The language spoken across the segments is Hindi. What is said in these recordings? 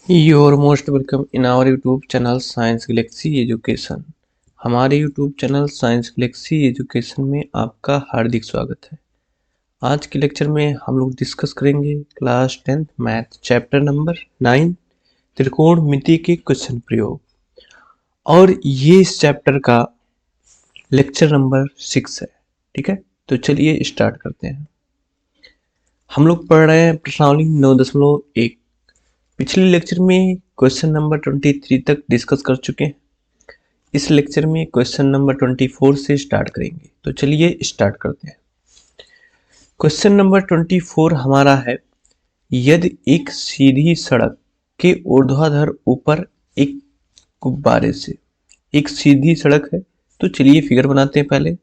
You are most welcome in our YouTube channel science Galaxy education. हमारे YouTube channel science Galaxy education में आपका हार्दिक स्वागत है। आज के लेक्चर में हम लोग डिस्कस करेंगे class 10th math chapter number 9 त्रिकोणमिति के क्वेश्चन प्रयोग, और ये इस चैप्टर का लेक्चर नंबर 6 है। ठीक है, तो चलिए स्टार्ट करते हैं। हम लोग पढ़ रहे हैं प्रश्नावली 9.1। पिछले लेक्चर में क्वेश्चन नंबर 23 तक डिस्कस कर चुके हैं। इस लेक्चर में क्वेश्चन नंबर 24 से स्टार्ट करेंगे। तो चलिए स्टार्ट करते हैं। क्वेश्चन नंबर 24 हमारा है, यदि एक सीधी सड़क के ऊर्ध्वाधर ऊपर एक गुब्बारे से, एक सीधी सड़क है, तो चलिए फिगर बनाते हैं। पहले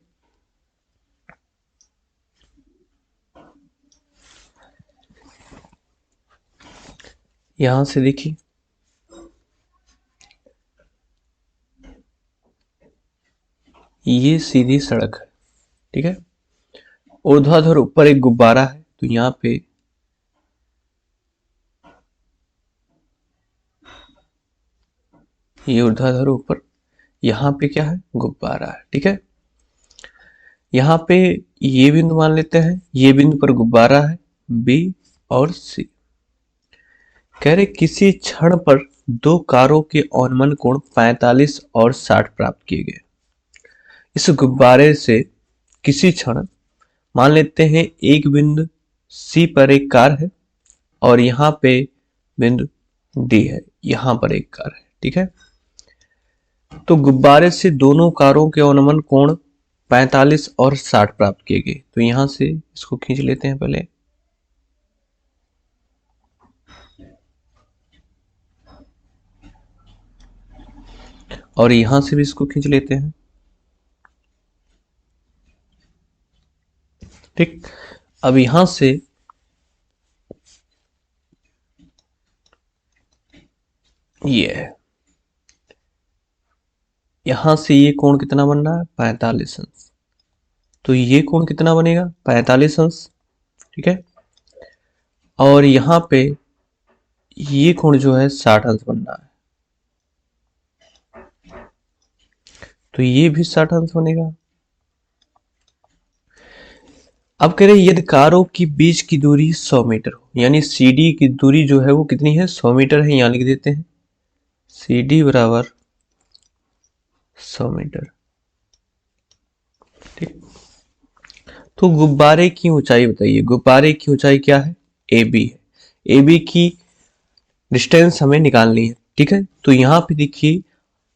यहां से देखिए, ये सीधी सड़क है। ठीक है, ऊर्ध्वाधर ऊपर एक गुब्बारा है, तो यहाँ पे ये ऊर्ध्वाधर ऊपर, यहाँ पे क्या है, गुब्बारा है। ठीक है, यहाँ पे ये बिंदु मान लेते हैं, ये बिंदु पर गुब्बारा है, बी और सी। कह रहे किसी क्षण पर दो कारों के अवनमन कोण 45 और 60 प्राप्त किए गए। इस गुब्बारे से किसी क्षण मान लेते हैं एक बिंदु सी पर एक कार है, और यहाँ पे बिंदु डी है, यहाँ पर एक कार है। ठीक है, तो गुब्बारे से दोनों कारों के अवनमन कोण 45 और 60 प्राप्त किए गए। तो यहां से इसको खींच लेते हैं पहले, और यहां से भी इसको खींच लेते हैं। ठीक, अब यहां से ये है, यहां से ये कोण कितना बन रहा है, 45 अंश। तो ये कोण कितना बनेगा, 45 अंश। ठीक है, और यहां पे ये कोण जो है 60 अंश बन रहा है, तो ये भी 60 अंश बनेगा। अब कह रहे यदि कारों की बीच की दूरी 100 मीटर हो, यानी CD की दूरी जो है वो कितनी है, 100 मीटर है। यहां लिख देते हैं CD बराबर 100 मीटर। ठीक, तो गुब्बारे की ऊंचाई बताइए। गुब्बारे की ऊंचाई क्या है, AB है। AB की डिस्टेंस हमें निकालनी है। ठीक है, तो यहां पे देखिए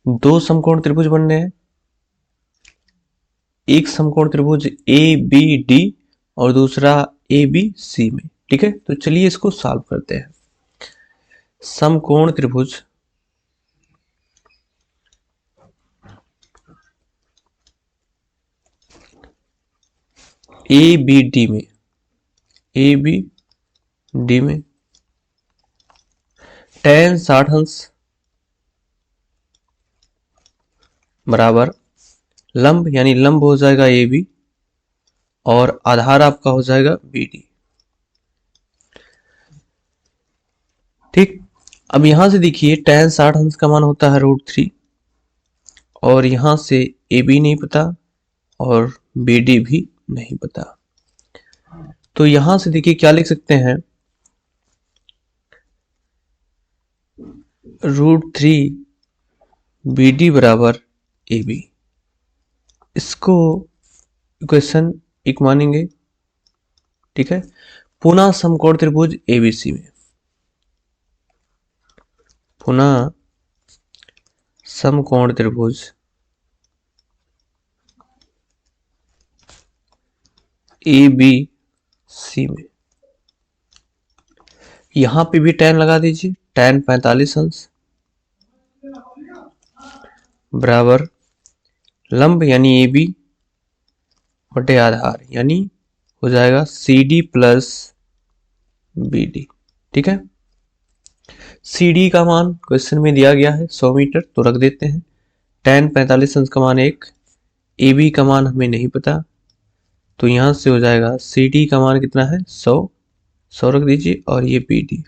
दो समकोण त्रिभुज बन रहे हैं, एक समकोण त्रिभुज ABD और दूसरा ABC में। ठीक है, तो चलिए इसको सॉल्व करते हैं। समकोण त्रिभुज ABD में, ABD में tan 60 अंश बराबर लंब, यानी लंब हो जाएगा AB और आधार आपका हो जाएगा BD। ठीक, अब यहां से देखिए tan 60 अंश का मान होता है √3, और यहां से AB नहीं पता और BD भी नहीं पता। तो यहां से देखिए क्या लिख सकते हैं, √3 BD बराबर AB। इसको इक्वेशन एक मानेंगे। ठीक है, पुनः समकोण त्रिभुज ABC में, पुनः समकोण त्रिभुज ABC में, यहां पे भी tan लगा दीजिए, tan 45 अंश बराबर लंब यानी AB बटे आधार, यानी हो जाएगा CD प्लस BD। ठीक है, CD का मान क्वेश्चन में दिया गया है 100 मीटर, तो रख देते हैं। tan 45 अंश का मान 1, AB का मान हमें नहीं पता, तो यहां से हो जाएगा CD का मान कितना है, 100 रख दीजिए, और ये BD।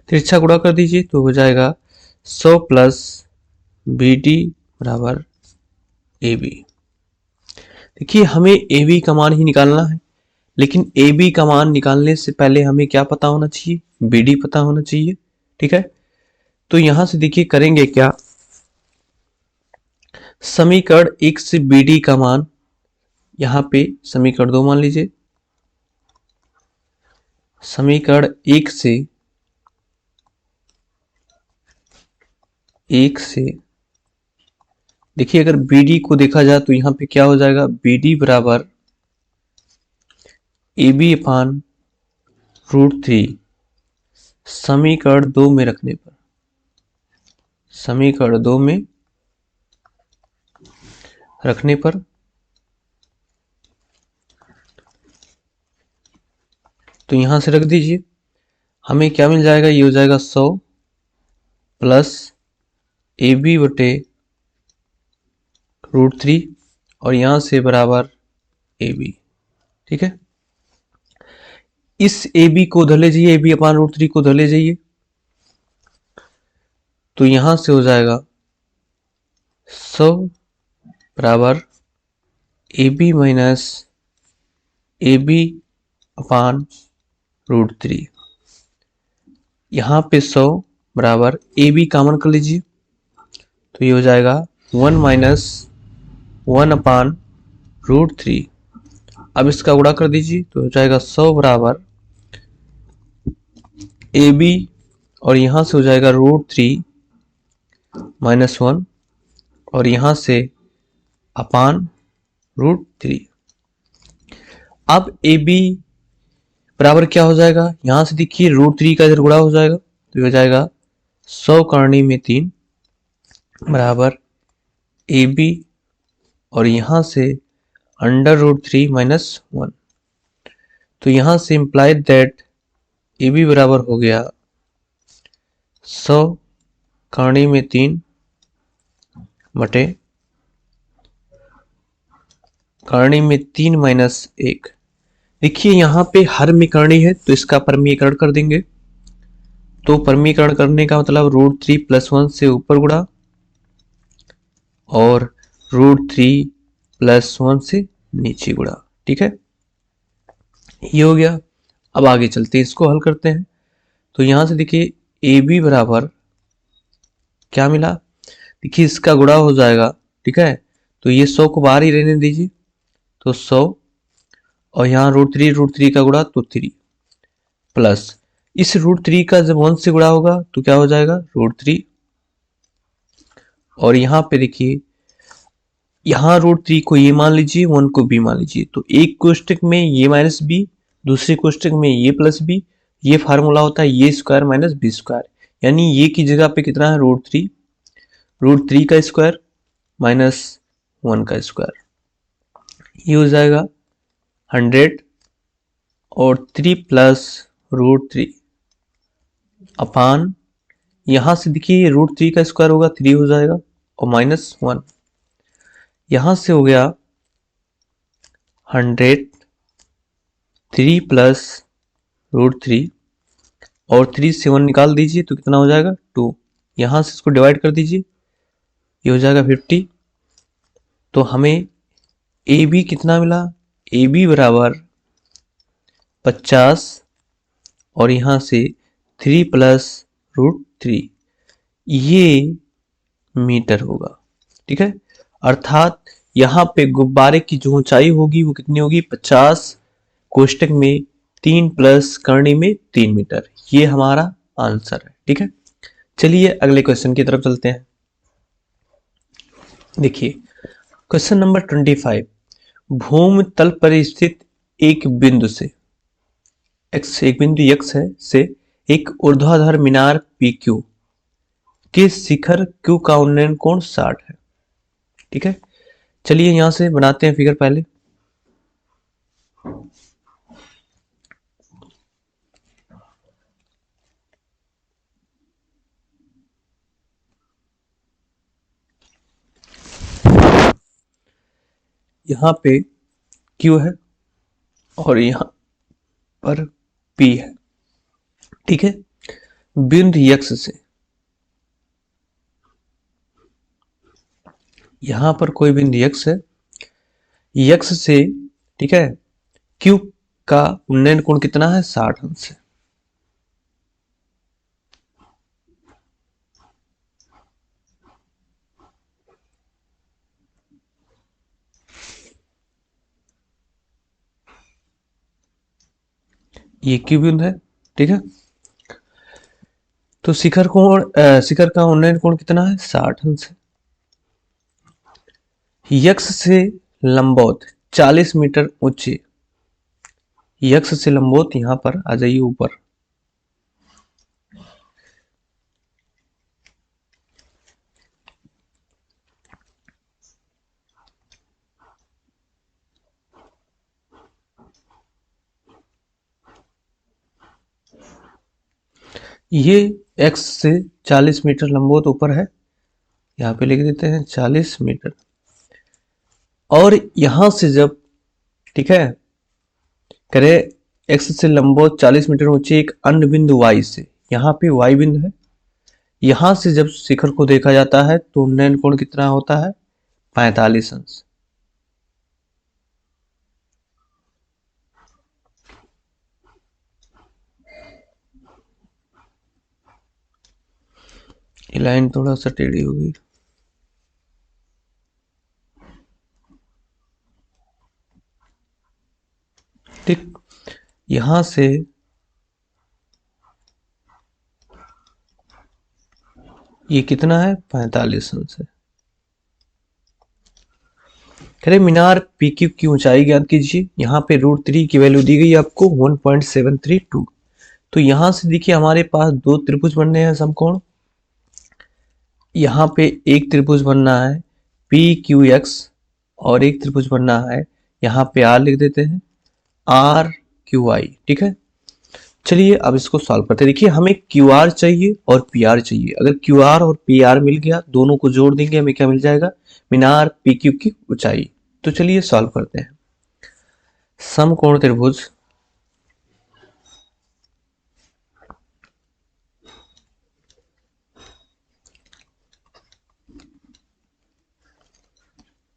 तिरछा गुणा कर दीजिए तो हो जाएगा 100 प्लस BD बराबर AB। देखिए हमें AB का मान ही निकालना है, लेकिन AB का मान निकालने से पहले हमें क्या पता होना चाहिए, BD पता होना चाहिए। ठीक है, तो यहां से देखिए करेंगे क्या, समीकरण 1 से BD का मान यहां पे समीकरण 2 मान लीजिए, समीकरण 1 से देखिए अगर BD को देखा जाए तो यहां पे क्या हो जाएगा, BD बराबर AB अपान √3 समीकरण 2 में रखने पर, समीकरण 2 में रखने पर तो यहां से रख दीजिए, हमें क्या मिल जाएगा, ये हो जाएगा 100 प्लस AB बटे √3 और यहां से बराबर AB। ठीक है, इस AB को उधर ले जाइए, AB अपान √3 को उधर ले जाइए तो यहां से हो जाएगा 100 बराबर AB माइनस AB अपान √3। यहां पे 100 बराबर AB कॉमन कर लीजिए तो ये हो जाएगा 1 माइनस 1 अपान √3। अब इसका गुणा कर दीजिए तो हो जाएगा 100 बराबर AB और यहां से हो जाएगा √3 माइनस 1 और यहां से अपान √3। अब AB बराबर क्या हो जाएगा, यहां से देखिए √3 का इधर गुणा हो जाएगा तो हो जाएगा 100 करनी में 3 बराबर AB और यहां से अंडर √3 माइनस 1। तो यहां से इंप्लाइड दैट AB बराबर हो गया 100 करनी में 3 बटे करनी में 3 माइनस 1। देखिए यहाँ पे हर में करनी है तो इसका परमीकरण कर देंगे, तो परमीकरण करने का मतलब √3 प्लस 1 से ऊपर गुणा और √3 प्लस 1 से नीचे गुणा। ठीक है, ये हो गया। अब आगे चलते हैं, इसको हल करते हैं। तो यहां से देखिए AB बराबर क्या मिला, देखिए इसका गुणा हो जाएगा। ठीक है, तो ये 100 को बाहर ही रहने दीजिए तो 100 और यहाँ √3 का गुणा तो 3 प्लस इस √3 का जब 1 से गुणा होगा तो क्या हो जाएगा √3 और यहाँ पे देखिए यहाँ √3 को ये मान लीजिए, 1 को b मान लीजिए, तो एक कोष्टक में ये माइनस b, दूसरे कोष्टक में ये प्लस b। ये फार्मूला होता है ये स्क्वायर माइनस बी स्क्वायर, यानी ये की जगह पे कितना है √3 का स्क्वायर माइनस 1 का स्क्वायर, ये हो जाएगा 100 और 3 प्लस √3 अपान यहां से देखिए √3 का स्क्वायर होगा 3 हो जाएगा और माइनस 1, यहां से हो गया 100 3 प्लस √3 और 3 से 1 निकाल दीजिए तो कितना हो जाएगा 2। यहां से इसको डिवाइड कर दीजिए, ये हो जाएगा 50। तो हमें AB कितना मिला, AB बराबर 50 और यहां से 3 प्लस √3 ये मीटर होगा। ठीक है, अर्थात यहाँ पे गुब्बारे की जो ऊंचाई होगी वो कितनी होगी 50 कोष्टक में 3 प्लस करनी में 3 मीटर, ये हमारा आंसर है। ठीक है, चलिए अगले क्वेश्चन की तरफ चलते हैं। देखिए क्वेश्चन नंबर 25, भूमि तल पर स्थित एक बिंदु से एक बिंदु x है से एक ऊर्ध्वाधर मीनार PQ के शिखर Q का उन्नयन कोण 60 है। ठीक है, चलिए यहां से बनाते हैं फिगर पहले। यहां पे Q है और यहां पर P है। ठीक है, बिंदु यक्ष से, यहां पर कोई बिंदु यक्ष है, यक्ष से, ठीक है, क्यू का उन्नयन कोण कितना है, 60 अंश है। ये क्यू बिंदु है, ठीक है। तो शिखर का उन्नयन कोण कितना है, 60 अंश है। यक्ष से लंबवत 40 मीटर ऊंचे, यक्ष से लंबवत यहां पर आ जाइए ऊपर, ये x से 40 मीटर लंबवत ऊपर है, यहाँ पे लिख देते हैं 40 मीटर। और यहां से जब, ठीक है, करे x से लंबवत 40 मीटर ऊंचे एक अन्य बिंदु y से, यहाँ पे y बिंदु है, यहां से जब शिखर को देखा जाता है तो उन्नयन कोण कितना होता है, 45 अंश। ये लाइन थोड़ा सा टेढ़ी हो गई, ठीक। यहां से ये कितना है, 45 अंश है। खरे मीनार पी क्यू की ऊंचाई ज्ञात कीजिए। यहाँ पे √3 की वैल्यू दी गई आपको 1.732। तो यहां से देखिए हमारे पास दो त्रिभुज बनने हैं समकोण। यहाँ पे एक त्रिभुज बनना है पी क्यू एक्स और एक त्रिभुज बनना है, यहाँ पे आर लिख देते हैं, आर क्यू आई, ठीक है। चलिए अब इसको सॉल्व करते हैं। देखिए हमें क्यू आर चाहिए और पी आर चाहिए। अगर क्यू आर और पी आर मिल गया, दोनों को जोड़ देंगे, हमें क्या मिल जाएगा, मीनार पी क्यू की ऊंचाई। तो चलिए सॉल्व करते हैं। समकोण त्रिभुज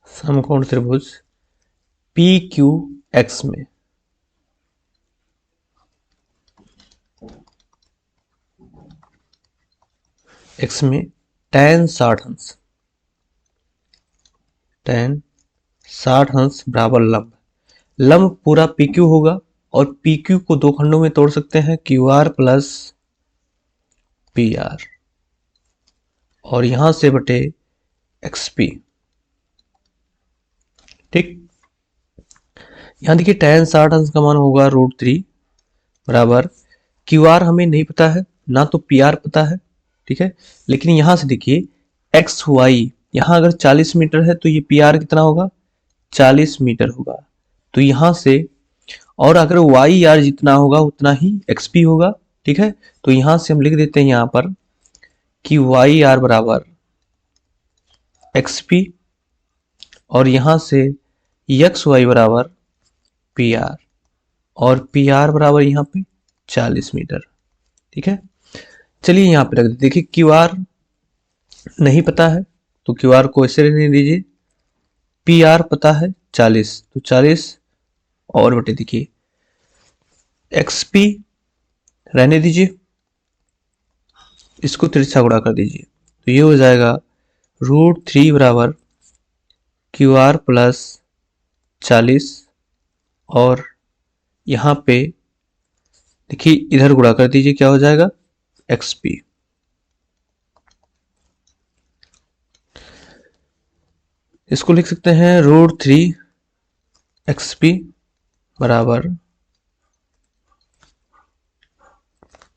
समकोण त्रिभुज पी क्यू एक्स में tan 60 अंश, tan 60 अंश बराबर लंब, लंब पूरा पी क्यू होगा और पी क्यू को दो खंडों में तोड़ सकते हैं, Q R plus P R, और यहां से बटे एक्स पी, ठीक। यहां देखिए tan 60 अंश का मान होगा √3 बराबर, क्यू आर हमें नहीं पता है, ना तो पी आर पता है, ठीक है। लेकिन यहां से देखिए एक्स वाई, यहां अगर 40 मीटर है तो ये पी आर कितना होगा, 40 मीटर होगा। तो यहां से, और अगर वाई आर जितना होगा उतना ही एक्स पी होगा, ठीक है। तो यहां से हम लिख देते हैं यहां पर कि वाई आर बराबर एक्स पी, और यहां से एक्स वाई बराबर पी आर, और पी आर बराबर यहाँ पे 40 मीटर, ठीक है। चलिए यहाँ पे रख देते। देखिए क्यू आर नहीं पता है तो क्यू आर को ऐसे रहने दीजिए, पी आर पता है 40, तो 40 और बटे देखिए एक्स पी रहने दीजिए, इसको तिरछा गुणा कर दीजिए, तो ये हो जाएगा √3 बराबर क्यू आर प्लस 40, और यहाँ पे देखिए इधर गुणा कर दीजिए, क्या हो जाएगा, एक्स पी। इसको लिख सकते हैं √3 एक्स पी बराबर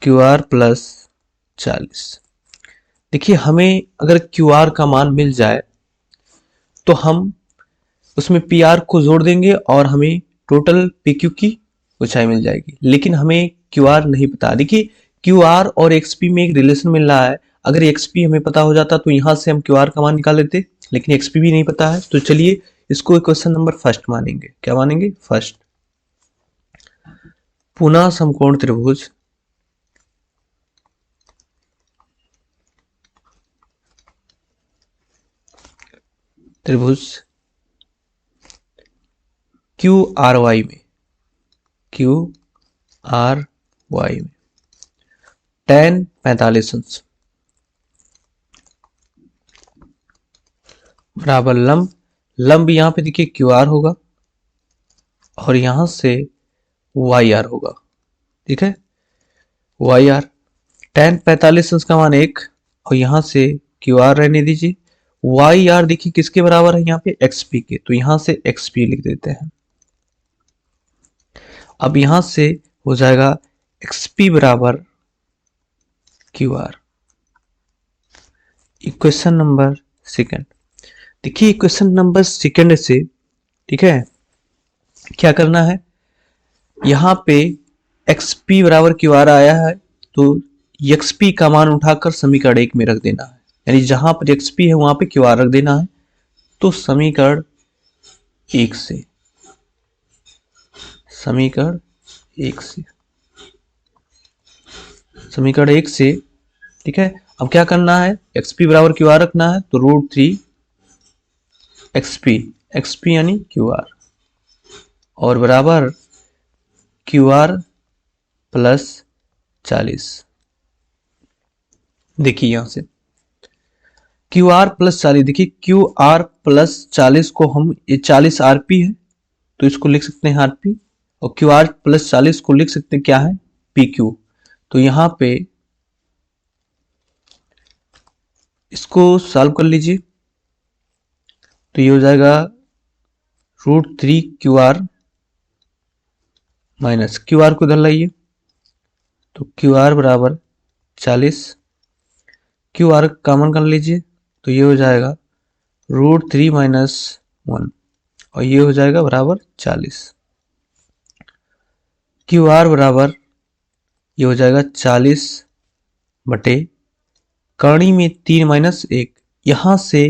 क्यू आर प्लस 40। देखिए हमें अगर क्यू आर का मान मिल जाए तो हम उसमें पी आर को जोड़ देंगे और हमें टोटल पी क्यू की ऊंचाई मिल जाएगी। लेकिन हमें क्यू आर नहीं पता। देखिए क्यू आर और एक्स पी में एक रिलेशन मिल रहा है, अगर एक्स पी हमें पता हो जाता तो यहां से हम क्यू आर का मान निकाल लेते, लेकिन एक्स पी भी नहीं पता है। तो चलिए इसको क्वेश्चन नंबर फर्स्ट मानेंगे। क्या मानेंगे, फर्स्ट। पुनः समकोण त्रिभुज त्रिभुज क्यू आर वाई में tan 45 अंश बराबर लंब यहां पे देखिए क्यू आर होगा और यहां से वाई आर होगा, ठीक है। वाई आर tan 45 अंश का मान 1 और यहां से क्यू आर रहने दीजिए। वाई आर देखिए किसके बराबर है, यहाँ पे एक्सपी के, तो यहां से एक्सपी लिख देते हैं। अब यहां से हो जाएगा एक्सपी बराबर Q R. Equation number second, देखिए इक्वेशन नंबर सेकंड से, ठीक है, क्या करना है, यहां पे एक्सपी बराबर क्यू आर आया है तो एक्सपी का मान उठाकर समीकरण 1 में रख देना है, यानी जहां पर एक्सपी है वहां पे क्यू आर रख देना है। तो समीकरण 1 से ठीक है। अब क्या करना है, एक्सपी बराबर क्यू आर रखना है, तो √3 एक्सपी यानी क्यू आर और बराबर क्यू आर प्लस 40। देखिए यहां से क्यू आर प्लस 40, देखिए क्यू आर प्लस 40 को हम, ये 40 आरपी है तो इसको लिख सकते हैं आरपी, और क्यू आर प्लस 40 को लिख सकते हैं क्या है, पी क्यू। तो यहां पे इसको सॉल्व कर लीजिए, तो ये हो जाएगा √3 Q R minus Q R को इधर लाइए, तो क्यू आर बराबर 40, क्यू आर कॉमन कर लीजिए, तो ये हो जाएगा √3 माइनस 1 और ये हो जाएगा बराबर 40। क्यू आर बराबर ये हो जाएगा 40 बटे कर्ण में 3 माइनस 1, यहां से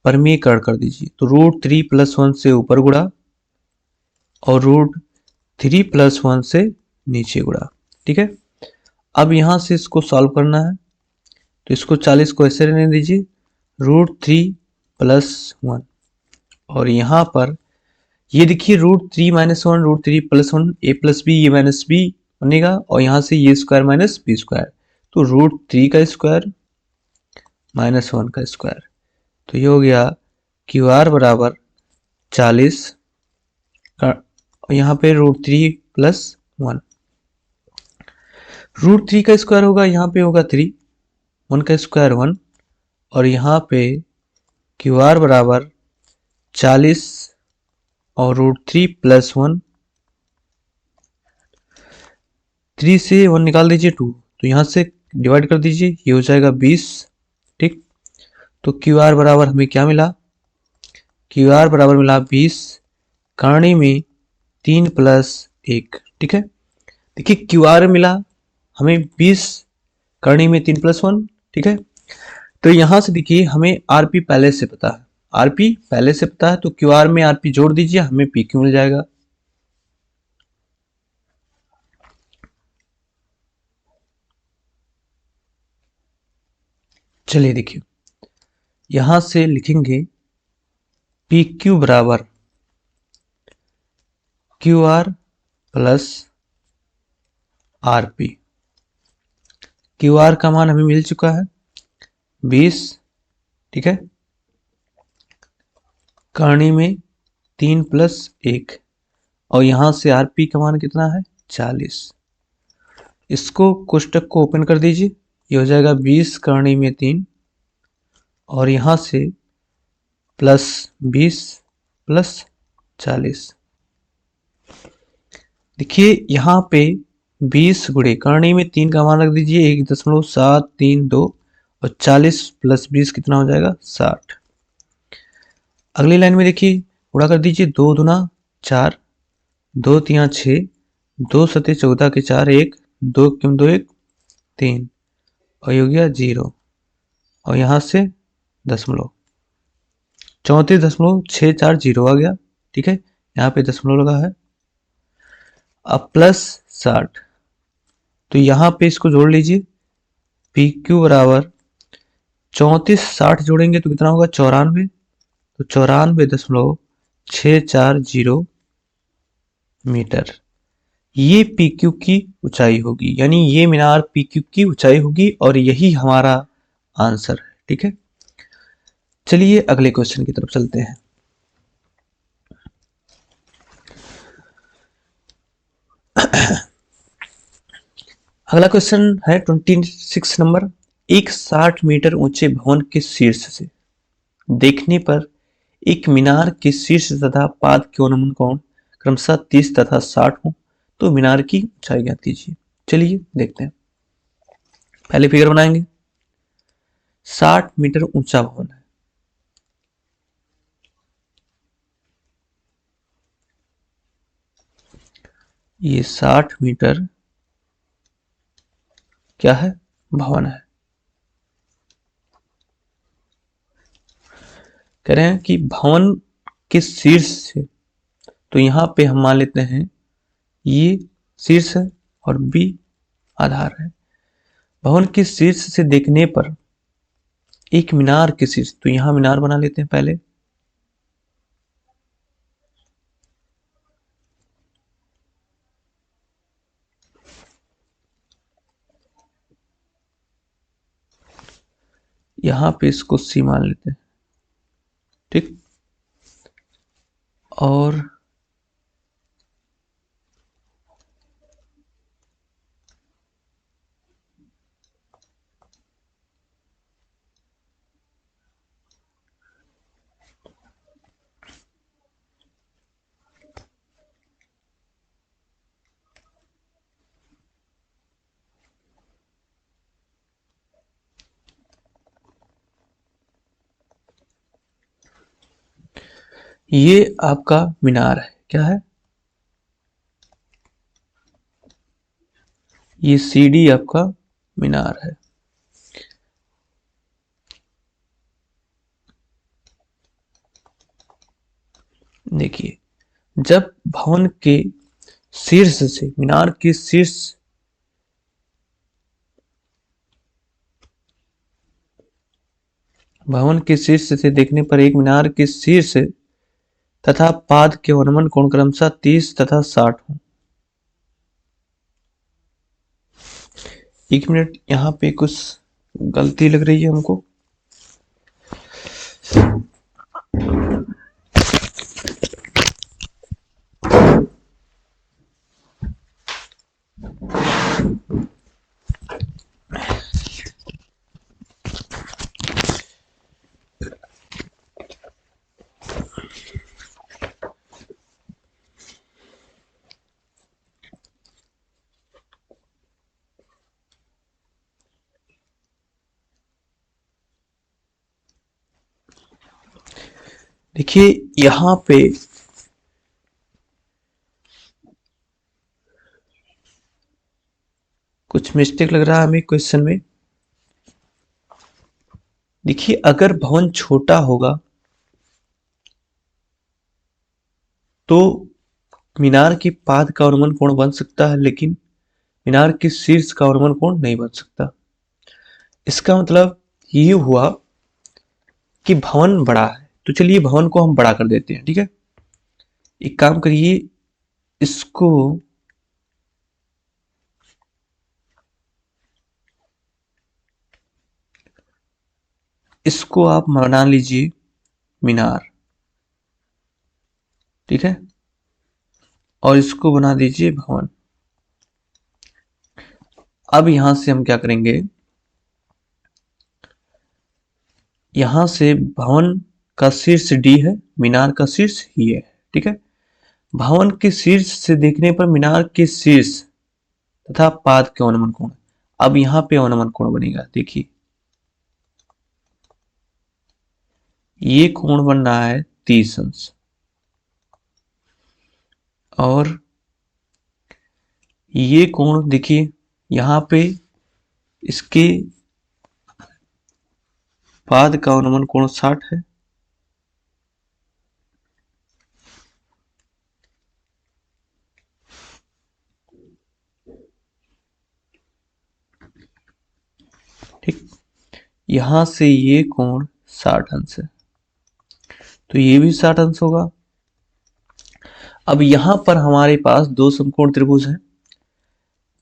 परमीकरण कर दीजिए, तो √3 प्लस 1 से ऊपर गुणा और √3 प्लस 1 से नीचे गुणा, ठीक है। अब यहां से इसको सॉल्व करना है, तो इसको 40 को ऐसे रहने दीजिए, √3 प्लस 1 और यहां पर ये देखिए √3 माइनस 1 √3 प्लस 1 ए प्लस बी ये माइनस बी बनेगा और यहां से ये स्क्वायर माइनस बी स्क्वायर, तो √3 का स्क्वायर माइनस 1 का स्क्वायर, तो ये हो गया क्यू आर बराबर 40 और यहाँ पे √3 प्लस 1, √3 का स्क्वायर होगा, यहाँ पे होगा 3, 1 का स्क्वायर 1 और यहाँ पे क्यू आर बराबर 40 और √3 प्लस 1, 3 से 1 निकाल दीजिए 2, तो यहाँ से डिवाइड कर दीजिए, ये हो जाएगा 20, ठीक। तो क्यू आर बराबर हमें क्या मिला, क्यू आर बराबर मिला 20 कर्ण में 3 प्लस 1, ठीक है। देखिए क्यू आर मिला हमें 20 कर्ण में 3 प्लस 1, ठीक है। तो यहां से देखिए हमें आरपी पहले से पता है, आरपी पहले से पता है, तो क्यू आर में आरपी जोड़ दीजिए, हमें पी क्यू मिल जाएगा। चलिए देखिए यहां से लिखेंगे पी क्यू बराबर Q R plus RP. Q R का मान हमें मिल चुका है 20, ठीक है, कर्ण में 3 प्लस 1 और यहां से आरपी का मान कितना है 40। इसको कोष्टक को ओपन कर दीजिए, ये हो जाएगा 20 कर्ण में 3 और यहां से प्लस 20 प्लस 40। देखिए यहां पे 20 गुणे कर्ण में 3 का मान रख दीजिए 1.732 और 40 प्लस 20 कितना हो जाएगा 60। अगली लाइन में देखिए गुणा कर दीजिए, 2 दूना 4, 2 3 6, 2 7 14 के 4 1, 2 2 1 3 और ये हो गया 0 और यहां से दशमलव 34.640 आ गया, ठीक है, यहाँ पे दशमलव लगा है। अब प्लस 60, तो यहाँ पे इसको जोड़ लीजिए, पी क्यू बराबर 34 60 जोड़ेंगे तो कितना होगा 94, तो 94.640 मीटर ये पी क्यू की ऊंचाई होगी, यानी ये मीनार पी क्यू की ऊंचाई होगी और यही हमारा आंसर है। ठीक है, चलिए अगले क्वेश्चन की तरफ चलते हैं। अगला क्वेश्चन है 26 नंबर। एक 60 मीटर ऊंचे भवन के शीर्ष से देखने पर एक मीनार के शीर्ष तथा पाद के अनुमान कोण क्रमशः 30 तथा 60 हो, तो मीनार की ऊंचाई ज्ञात कीजिए। चलिए देखते हैं। पहले फिगर बनाएंगे। 60 मीटर ऊंचा भवन है, ये 60 मीटर क्या है, भवन है। कह रहे हैं कि भवन के शीर्ष से, तो यहां पे हम मान लेते हैं ये शीर्ष है और बी आधार है। भवन के शीर्ष से देखने पर एक मीनार के शीर्ष, तो यहां मीनार बना लेते हैं पहले। यहां पे इसको सी मान लेते हैं। ठीक, और ये आपका मीनार है, क्या है, ये सीडी आपका मीनार है। देखिए, जब भवन के शीर्ष से, मीनार के शीर्ष, भवन के शीर्ष से देखने पर एक मीनार के शीर्ष तथा पाद के अनुमान कोण क्रमशः 30 तथा 60 हो। 1 मिनट, यहाँ पे कुछ गलती लग रही है हमको। देखिए यहां पे कुछ मिस्टेक लग रहा है हमें क्वेश्चन में। देखिए, अगर भवन छोटा होगा तो मीनार के पाद का अनुमान कोण बन सकता है, लेकिन मीनार के शीर्ष का अनुमान कोण नहीं बन सकता। इसका मतलब ये हुआ कि भवन बड़ा है, तो चलिए भवन को हम बड़ा कर देते हैं। ठीक है, एक काम करिए, इसको इसको आप बना लीजिए मीनार। ठीक है, और इसको बना दीजिए भवन। अब यहां से हम क्या करेंगे, यहां से भवन का शीर्ष डी है, मीनार का शीर्ष ही है। ठीक है, भवन के शीर्ष से देखने पर मीनार के शीर्ष तथा पाद के अनुमान कोण। अब यहां पे अनुमान कोण बनेगा। देखिए, ये कोण बन रहा है 30 अंश, और ये कोण देखिए यहां पे इसके पाद का अनुमान कोण 60 है। ठीक, यहां से ये कोण 60 अंश है। तो ये भी 60 अंश होगा। अब यहां पर हमारे पास दो समकोण त्रिभुज हैं,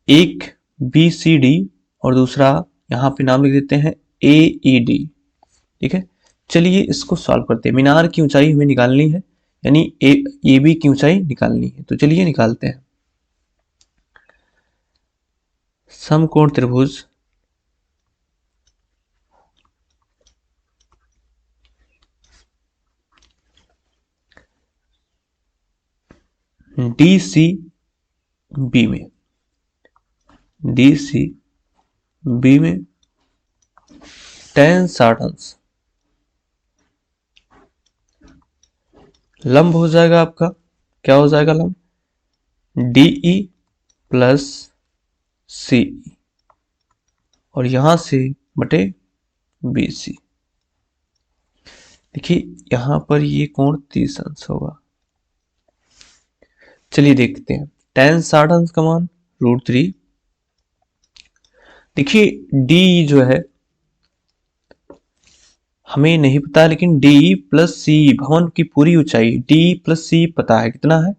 एक BCD और दूसरा यहां पे नाम लिख देते हैं AED। ठीक है, चलिए इसको सॉल्व करते हैं। मीनार की ऊंचाई हमें निकालनी है, यानी AB की ऊंचाई निकालनी है। तो चलिए निकालते हैं। समकोण त्रिभुज DCB में tan 60 अंश लंब हो जाएगा आपका, क्या हो जाएगा लंब, DE प्लस CE और यहां से बटे BC। देखिए यहां पर ये कोण 30 अंश होगा। चलिए देखते हैं tan 60 अंश का मान √3। देखिए D जो है हमें नहीं पता, लेकिन DE प्लस CE भवन की पूरी ऊंचाई DE प्लस CE पता है कितना है,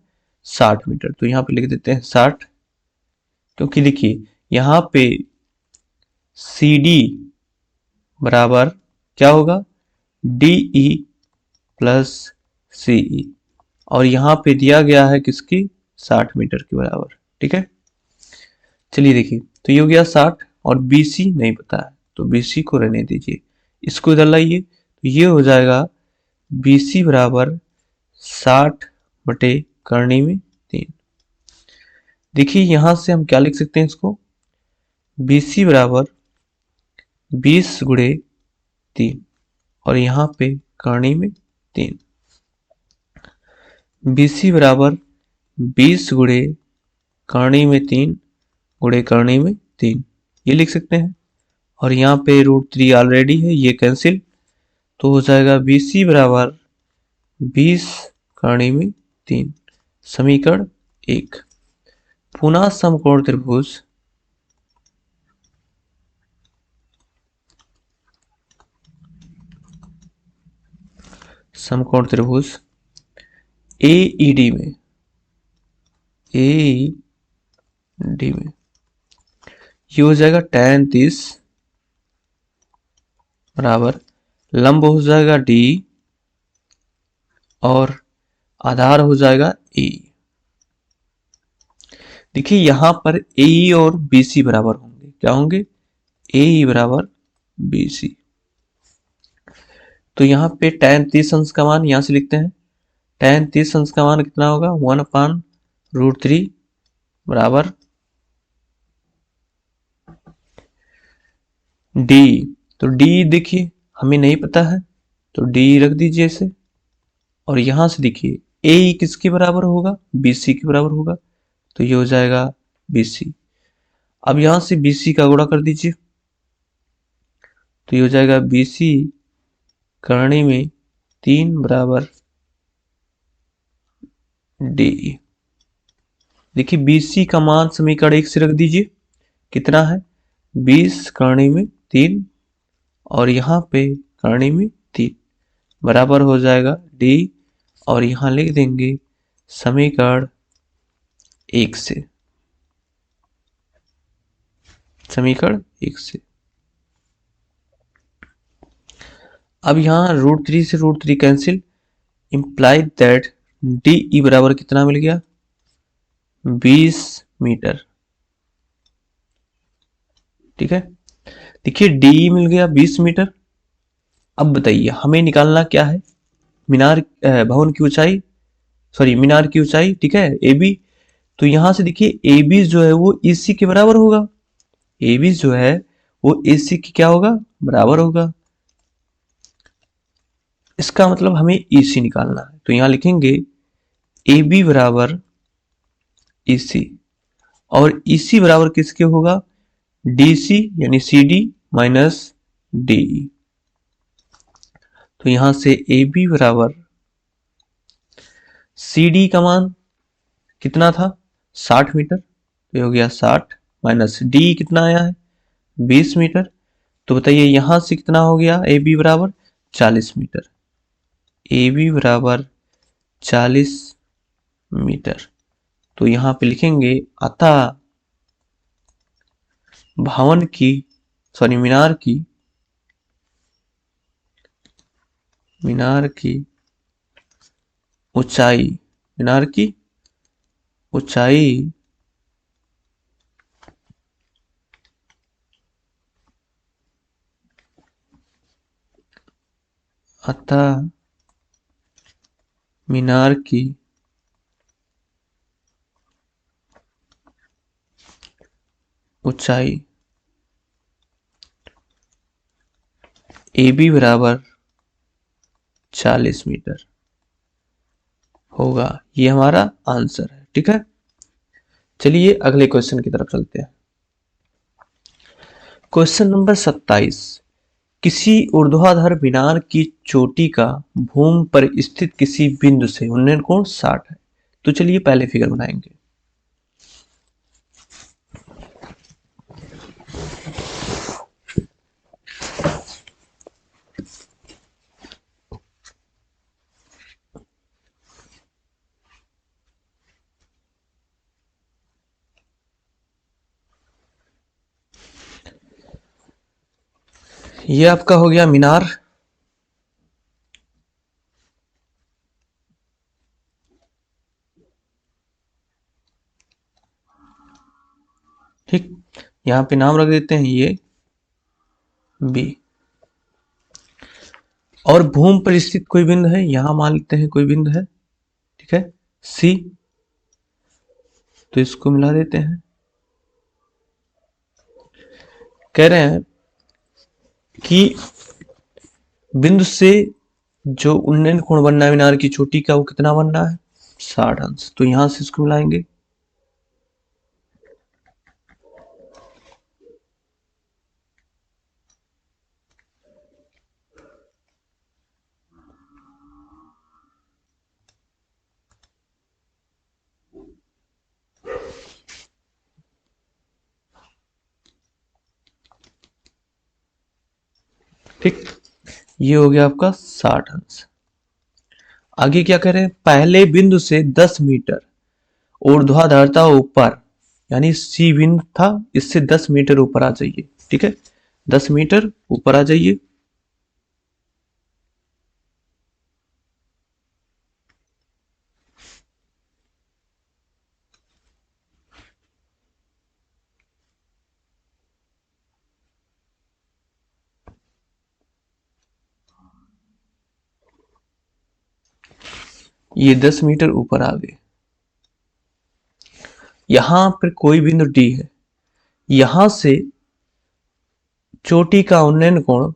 60 मीटर। तो यहां पे लिख देते हैं 60, क्योंकि देखिए यहां पे CD बराबर क्या होगा, DE प्लस CE और यहां पे दिया गया है किसकी, 60 मीटर के बराबर। ठीक है, चलिए देखिए तो ये हो गया 60 और BC नहीं पता है, तो BC को रहने दीजिए, इसको इधर लाइए। तो ये हो जाएगा BC बराबर 60 बटे करनी में 3। देखिए यहां से हम क्या लिख सकते हैं इसको, BC बराबर 20 गुणे 3 और यहाँ पे करनी में 3। BC बराबर 20 गुणे करनी में 3 गुणे करनी में 3, ये लिख सकते हैं। और यहाँ पे √3 ऑलरेडी है, ये कैंसिल, तो हो जाएगा BC बराबर 20 करनी में 3, समीकरण 1। पुनः समकोण त्रिभुज AED में ये हो जाएगा tan 30 बराबर लंब हो जाएगा D और आधार हो जाएगा E। देखिए यहां पर AE और BC बराबर होंगे, क्या होंगे, AE बराबर BC। तो यहाँ पे tan 30 अंश का मान यहां से लिखते हैं, tan 30 अंश का मान कितना होगा, 1/√3 बराबर D। तो D देखिए हमें नहीं पता है, तो D रख दीजिए इसे। और यहां से देखिए AE किसके बराबर होगा, BC के बराबर होगा, तो ये हो जाएगा BC। अब यहां से BC का गुणा कर दीजिए, तो ये हो जाएगा BC करनी में 3 बराबर DE। देखिए BC का मान समीकरण 1 से रख दीजिए, कितना है, 20 करनी में 3 और यहाँ पे करनी में 3 बराबर हो जाएगा D और यहाँ लिख देंगे समीकरण 1 से, समीकरण 1 से। अब यहाँ √3 से √3 कैंसिल, इंप्लाई दैट DE बराबर कितना मिल गया, 20 मीटर। ठीक है, देखिए DE मिल गया 20 मीटर। अब बताइए हमें निकालना क्या है, मीनार भवन की ऊंचाई, सॉरी मीनार की ऊंचाई। ठीक है, AB। तो यहां से देखिए AB जो है वो EC के बराबर होगा, AB जो है वो AC की क्या होगा, बराबर होगा। इसका मतलब हमें EC निकालना है, तो यहां लिखेंगे AB बराबर EC और EC बराबर किसके होगा, DC यानी CD माइनस DE। तो यहां से AB बराबर CD का मान कितना था, 60 मीटर, तो हो गया 60 माइनस D कितना आया है, 20 मीटर। तो बताइए यहां से कितना हो गया, AB बराबर 40 मीटर। ए बी बराबर 40 मीटर। तो यहाँ पे लिखेंगे अतः मीनार की ऊंचाई अतः मीनार की ऊंचाई ए बी बराबर 40 मीटर होगा। ये हमारा आंसर है। ठीक है, चलिए अगले क्वेश्चन की तरफ चलते हैं। क्वेश्चन नंबर 27, किसी ऊर्ध्वाधर मीनार की चोटी का भूमि पर स्थित किसी बिंदु से उन्नयन कोण 60 है। तो चलिए पहले फिगर बनाएंगे। ये आपका हो गया मीनार। ठीक, यहां पे नाम रख देते हैं ये बी। और भूमि पर स्थित कोई बिंदु है, यहां मान लेते हैं कोई बिंदु है। ठीक है, सी। तो इसको मिला देते हैं। कह रहे हैं कि बिंदु से जो उन्नयन कोण बनना है मीनार की चोटी का, वो कितना बनना है, 60 अंश। तो यहां से इसको मिलाएंगे। ठीक, ये हो गया आपका 60 अंश। आगे क्या करें, पहले बिंदु से 10 मीटर ऊर्ध्वाधरता ऊपर, यानी सी बिंदु था, इससे 10 मीटर ऊपर आ जाइए। ठीक है, 10 मीटर ऊपर आ जाइए। ये 10 मीटर ऊपर आ गए। यहां पर कोई बिंदु डी है, यहां से चोटी का उन्नयन कोण,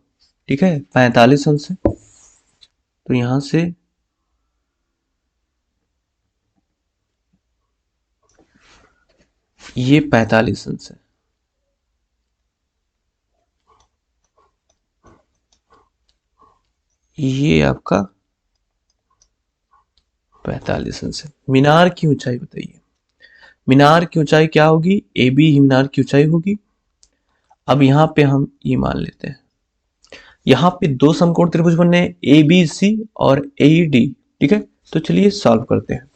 ठीक है, 45 अंश है। तो यहां से ये 45 अंश है। ये आपका 45 अंश है। मीनार की ऊंचाई बताइए। मीनार की ऊंचाई क्या होगी, ए बी ही मीनार की ऊंचाई होगी। अब यहां पे हम ये मान लेते हैं, यहां पे दो समकोण त्रिभुज बनने हैं, ए बी सी और ए डी। ठीक है, तो चलिए सॉल्व करते हैं।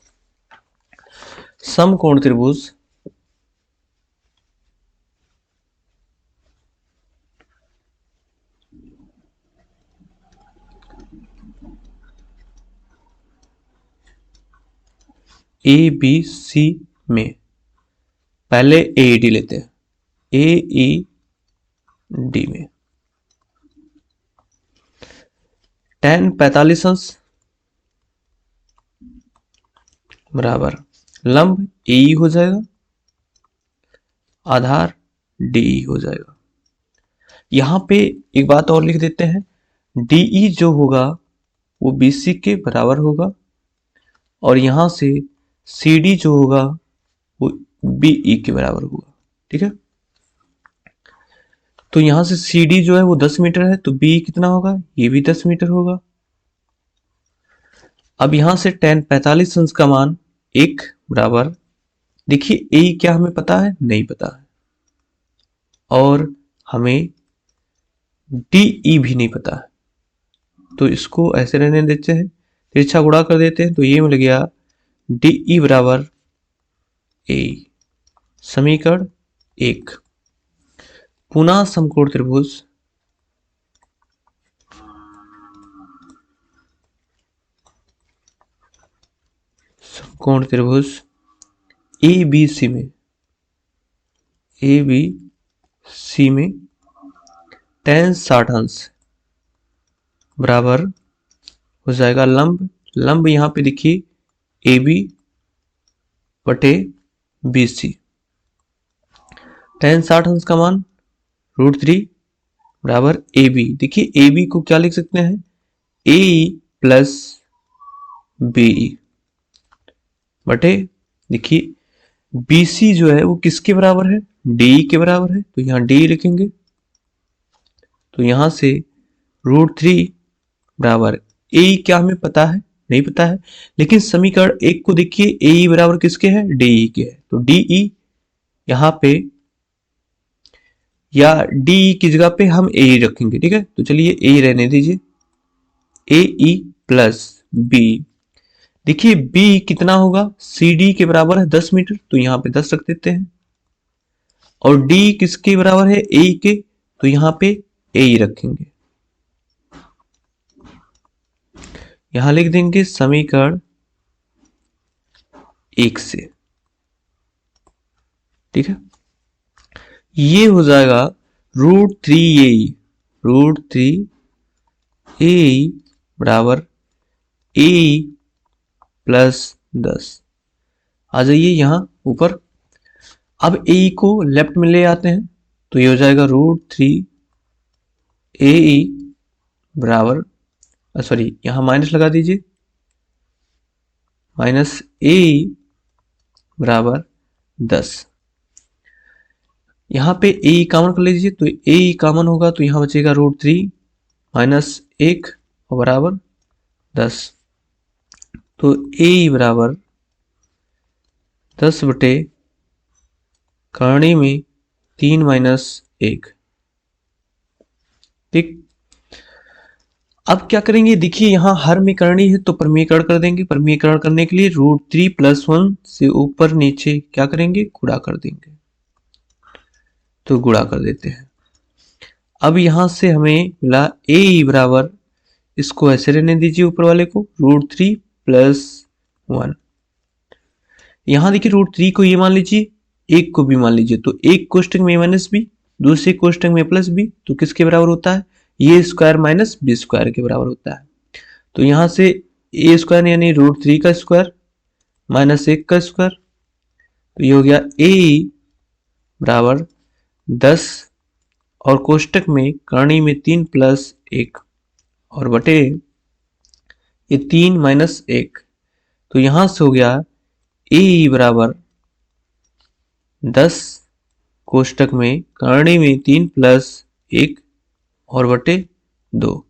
समकोण त्रिभुज ए बी सी में पहले ए डी लेते हैं, ए ई डी में tan 45 अंश बराबर लंब ए हो जाएगा, आधार डी हो जाएगा। यहां पे एक बात और लिख देते हैं, डी जो होगा वो बीसी के बराबर होगा, और यहां से सी डी जो होगा वो बीई के बराबर होगा। ठीक है, तो यहां से सी डी जो है वो 10 मीटर है, तो बी कितना होगा, ये भी 10 मीटर होगा। अब यहां से tan 45 अंश का मान 1 बराबर, देखिए ए क्या हमें पता है, नहीं पता है, और हमें डी भी नहीं पता है, तो इसको ऐसे रहने देते हैं। तिरछा गुणा कर देते हैं तो ये मिल गया डी ई बराबर ए। समीकरण 1। पुनः समकोण त्रिभुज ए बी सी में tan 60 अंश बराबर हो जाएगा लंब यहां पे देखिए ए बी बटे बी सी। tan 60 अंश का मान √3 बराबर ए बी। देखिए ए बी को क्या लिख सकते हैं, ए प्लस बी बटे देखिए बी सी जो है वो किसके बराबर है, डी के बराबर है, तो यहां डी लिखेंगे। तो यहां से √3 बराबर ए क्या हमें पता है, नहीं पता है, लेकिन समीकरण 1 को देखिए ए बराबर किसके है, डी के है, तो डी यहां पे या डी की जगह पे हम ए रखेंगे। ठीक है, तो चलिए ए रहने दीजिए, ए ई प्लस बी। देखिए बी कितना होगा, सी डी के बराबर है 10 मीटर, तो यहां पे 10 रख देते हैं। और डी किसके बराबर है, ए के, तो यहां पे ए रखेंगे। यहां लिख देंगे समीकरण 1 से। ठीक है, ये हो जाएगा √3 ए बराबर ए प्लस 10। आ जाइए यहां ऊपर, अब ए को लेफ्ट में ले आते हैं तो ये हो जाएगा √3 ए बराबर, सॉरी यहां माइनस लगा दीजिए, माइनस ए बराबर 10। यहां पे ए कॉमन कर लीजिए, तो ए कॉमन होगा तो यहां बचेगा √3 माइनस 1 और बराबर 10। तो ए बराबर 10 बटे करणी में 3 माइनस 1। ठीक, अब क्या करेंगे, देखिए यहां हर में करणी है तो परमीकरण कर देंगे। परमीकरण करने के लिए √3 + 1 से ऊपर नीचे क्या करेंगे, गुणा कर देंगे, तो गुणा कर देते हैं। अब यहां से हमें मिला ए बराबर, इसको ऐसे रहने दीजिए ऊपर वाले को, √3 + 1। यहां देखिए √3 को ये मान लीजिए, एक को भी मान लीजिए, तो एक कोष्टक में माइनस बी, दूसरे कोष्टक में प्लस बी, तो किसके बराबर होता है, ए स्क्वायर माइनस बी स्क्वायर के बराबर होता है। तो यहां से ए स्क्वायर यानी √3 का स्क्वायर माइनस 1 का स्क्वायर, तो ये हो गया ए बराबर 10 और कोष्टक में करणी में 3 + 1 और बटे ये 3 माइनस 1, तो यहां से हो गया ए बराबर 10 कोष्टक में करणी में 3 + 1 और बटे 2,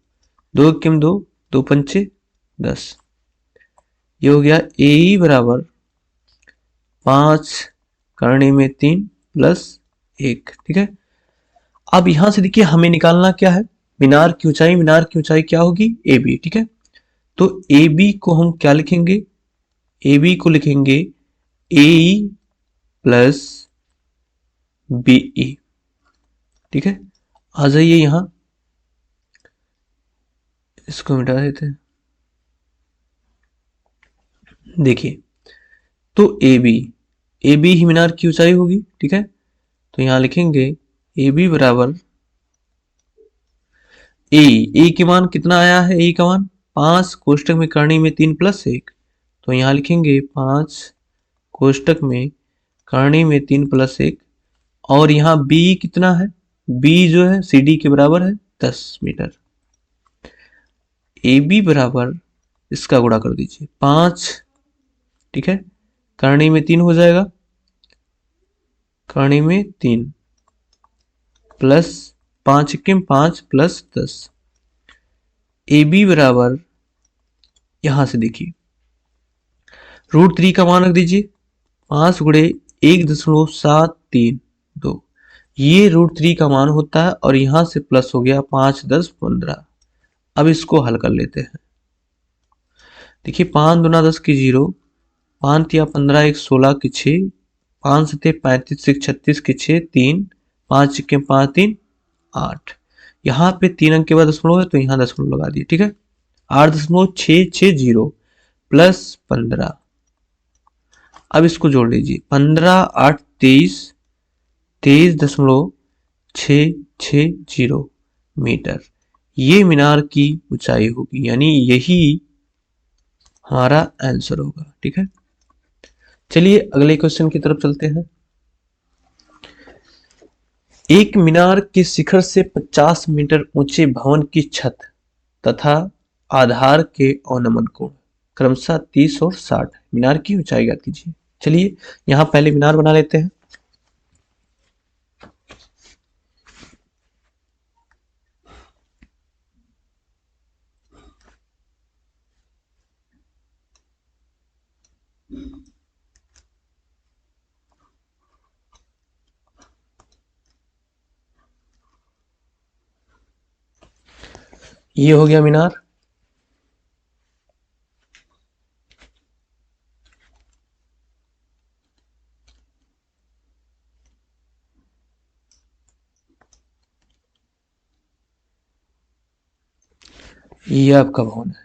2 किम 2, 2 पंचे 10। ये हो गया ए बराबर 5 करणी में 3 + 1। ठीक है, अब यहां से देखिए हमें निकालना क्या है, मीनार की ऊंचाई। मीनार की ऊंचाई क्या होगी, ए बी। ठीक है, तो ए बी को हम क्या लिखेंगे, ए बी को लिखेंगे ए प्लस बी ई। ठीक है, आ जाइए यहां, इसको मिटा देते हैं। देखिए तो ए बी ही मीनार की ऊंचाई होगी। ठीक है, तो यहां लिखेंगे ए बी बराबर ए के मान कितना आया है, ए का मान 5 कोष्टक में करणी में 3 + 1, तो यहां लिखेंगे 5 कोष्टक में करणी में 3 + 1 और यहां बी कितना है, बी जो है सी डी के बराबर है 10 मीटर। ए बी बराबर इसका गुणा कर दीजिए 5, ठीक है, करणी में 3 हो जाएगा, करणी में 3 प्लस 5 किम 5 + 10। ए बी बराबर यहां से देखिए √3 का मान रख दीजिए, 5 गुणे 1.732, ये √3 का मान होता है और यहां से प्लस हो गया 5 10 15। अब इसको हल कर लेते हैं। देखिए 5 दूना 10 की 0, 5 तिया 15 1 16 की 6, 5 सते 35 1 36 की 6 3, 5 के 5 3 8। यहाँ पे 3 अंक के बाद दशमलव है तो यहाँ दशमलव लगा दिए। ठीक है, 8.660 प्लस 15। अब इसको जोड़ लीजिए, 15 8 23, 23.660 मीटर। ये मीनार की ऊंचाई होगी, यानी यही हमारा आंसर होगा। ठीक है, चलिए अगले क्वेश्चन की तरफ चलते हैं। एक मीनार के शिखर से 50 मीटर ऊंचे भवन की छत तथा आधार के अवनमन कोण क्रमशः 30 और 60। मीनार की ऊंचाई ज्ञात कीजिए। चलिए यहां पहले मीनार बना लेते हैं। ये हो गया मीनार। ये आपका भवन है।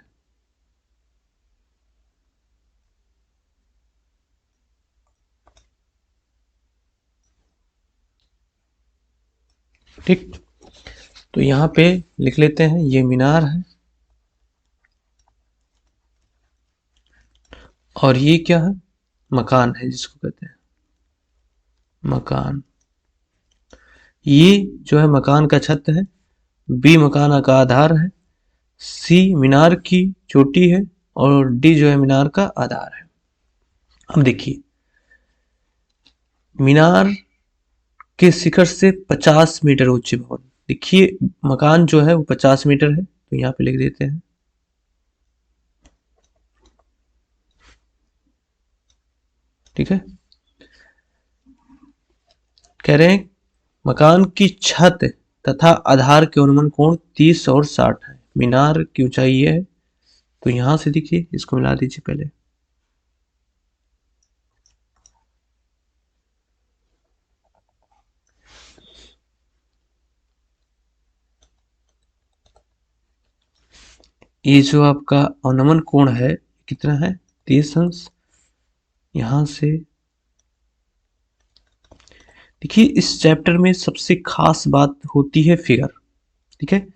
ठीक, तो यहां पे लिख लेते हैं ये मीनार है और ये क्या है, मकान है जिसको कहते हैं मकान। ये जो है मकान का छत है, बी मकान का आधार है, सी मीनार की चोटी है और डी जो है मीनार का आधार है। अब देखिए, मीनार के शिखर से 50 मीटर ऊंचे भवन। देखिए मकान जो है वो 50 मीटर है, तो यहाँ पे लिख देते हैं। ठीक है, कह रहे हैं मकान की छत तथा आधार के अनुमान कोण 30 और 60 है। मीनार की ऊंचाई ये है, तो यहां से देखिए इसको मिला दीजिए पहले। ये जो आपका अवनमन कोण है कितना है, 30 अंश। यहां से देखिए इस चैप्टर में सबसे खास बात होती है फिगर। ठीक है,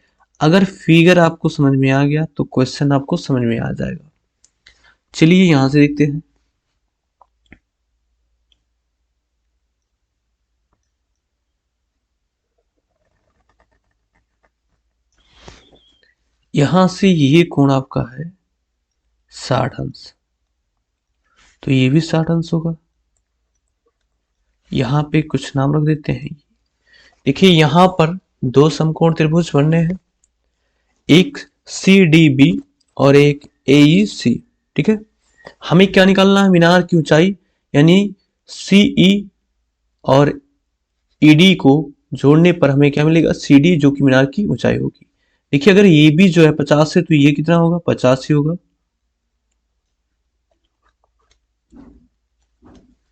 अगर फिगर आपको समझ में आ गया तो क्वेश्चन आपको समझ में आ जाएगा। चलिए यहां से देखते हैं। यहां से ये कोण आपका है 60 अंश, तो ये भी 60 अंश होगा। यहां पे कुछ नाम रख देते हैं। देखिए यहां पर दो समकोण त्रिभुज बनने हैं, एक CDB और एक AEC। ठीक है, हमें क्या निकालना है, मीनार की ऊंचाई, यानी CE और ED को जोड़ने पर हमें क्या मिलेगा, CD जो कि मीनार की ऊंचाई होगी। देखिए अगर ये भी जो है 50 है तो ये कितना होगा, 50 ही होगा।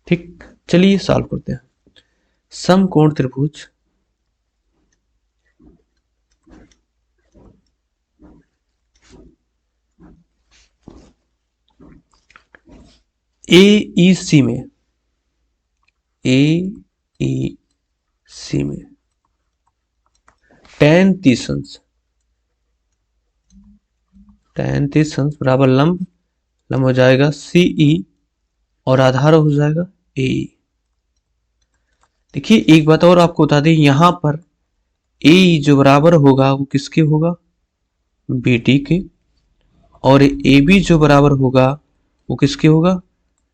ठीक, चलिए सॉल्व करते हैं। समकोण त्रिभुज AEC में tan 30 अंश, tan 30 अंश बराबर लंब हो जाएगा CE और आधार हो जाएगा AE। देखिए एक बात और आपको बता दें, यहां पर AE जो बराबर होगा वो किसके होगा, BD के, और AB जो बराबर होगा वो किसके होगा,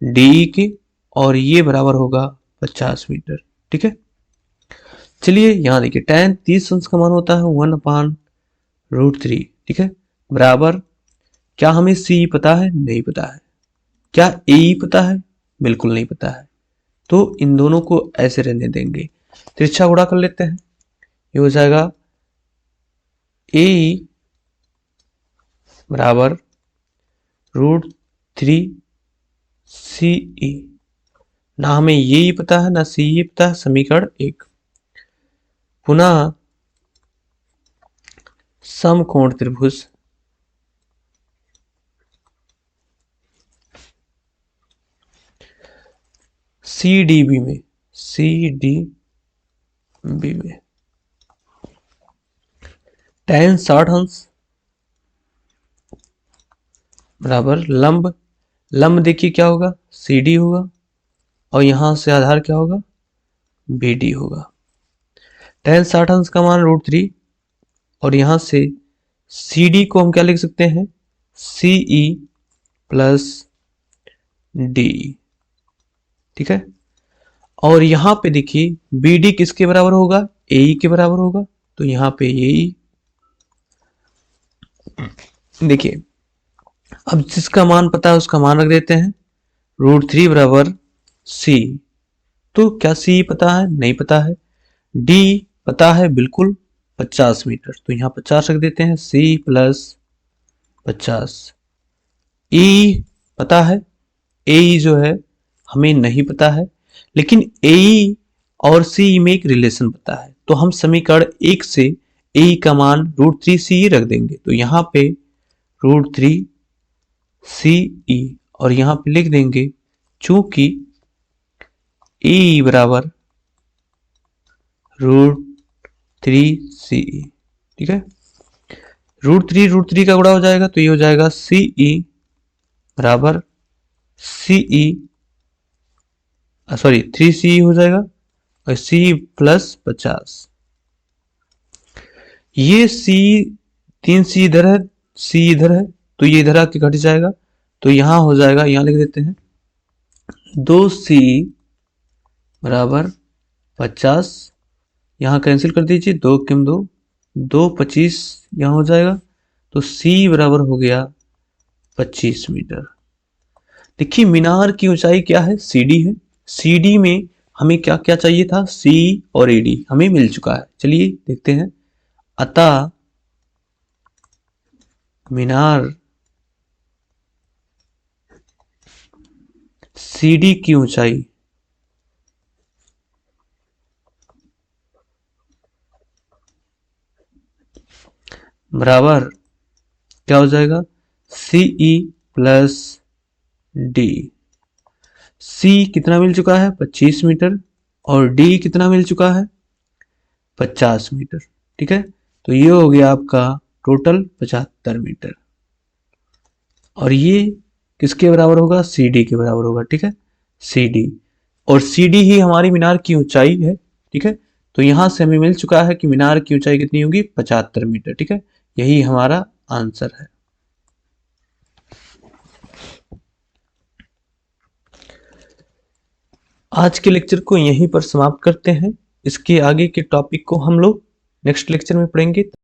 DE के, और ये बराबर होगा 50 मीटर। ठीक है, चलिए यहां देखिए tan 30 अंश का मान होता है 1/√3। ठीक है, बराबर, क्या हमें CE पता है, नहीं पता है। क्या AE पता है, बिल्कुल नहीं पता है। तो इन दोनों को ऐसे रहने देंगे, तिरछा गुणा कर लेते हैं। ये हो जाएगा AE बराबर √3CE। ना हमें ये ही पता है ना CE पता है, समीकरण 1। पुनः समकोण त्रिभुज CDB में tan 60 अंश बराबर लंब देखिए क्या होगा, CD होगा, और यहां से आधार क्या होगा, BD होगा। tan 60 अंश का मान √3, और यहां से CD को हम क्या लिख सकते हैं, CE प्लस DE, ठीक है। और यहां पे देखिए BD किसके बराबर होगा, AE के बराबर होगा, तो यहां पे AE। देखिए अब जिसका मान पता है उसका मान रख देते हैं, √3 बराबर C। तो क्या C पता है, नहीं पता है। D पता है बिल्कुल, 50 मीटर, तो यहाँ 50 रख देते हैं, C प्लस 50। E पता है, AE जो है हमें नहीं पता है, लेकिन AE और CE में एक रिलेशन पता है, तो हम समीकरण 1 से AE का मान √3CE रख देंगे। तो यहाँ पे √3CE, और यहाँ पे लिख देंगे चूंकि AE बराबर √3CE, ठीक है। √3 का गुणा हो जाएगा, तो ये हो जाएगा CE बराबर CE, सॉरी 3CE हो जाएगा, और CE प्लस 50। ये C 3C इधर है, C इधर है, तो ये इधर आके घट जाएगा, तो यहां हो जाएगा, यहां लिख देते हैं 2CE बराबर 50। यहां कैंसिल कर दीजिए, 2 किम 2, 2 25 यहां हो जाएगा, तो C बराबर हो गया 25 मीटर। देखिए मीनार की ऊंचाई क्या है, CD है। CD में हमें क्या क्या चाहिए था, C और AD हमें मिल चुका है। चलिए देखते हैं। अतः मीनार CD की ऊंचाई बराबर क्या हो जाएगा, CE प्लस D। C कितना मिल चुका है, 25 मीटर, और D कितना मिल चुका है, 50 मीटर, ठीक है। तो ये हो गया आपका टोटल 75 मीटर, और ये किसके बराबर होगा, CD के बराबर होगा, ठीक है। CD, और CD ही हमारी मीनार की ऊंचाई है, ठीक है। तो यहां से हमें मिल चुका है कि मीनार की ऊंचाई कितनी होगी, 75 मीटर, ठीक है। यही हमारा आंसर है। आज के लेक्चर को यहीं पर समाप्त करते हैं। इसके आगे के टॉपिक को हम लोग नेक्स्ट लेक्चर में पढ़ेंगे।